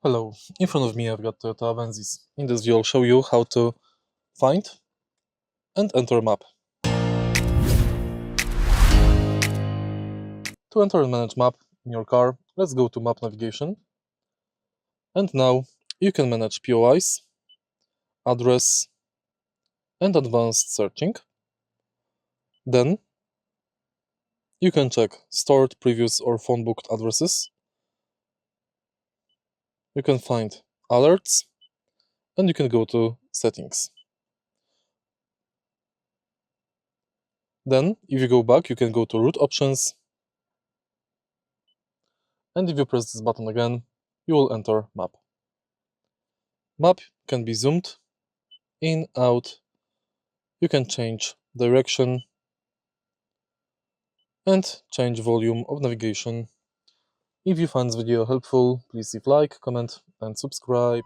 Hello, in front of me I've got Toyota Avensis. In this video I'll show you how to find and enter a map. To enter and manage map in your car, let's go to map navigation. And now you can manage POIs, address and advanced searching. Then you can check stored, previous or phone booked addresses. You can find alerts and you can go to settings. Then if you go back, you can go to route options. And if you press this button again, you will enter map. Map can be zoomed in, out. You can change direction and change volume of navigation. If you find this video helpful, please leave like, comment and subscribe.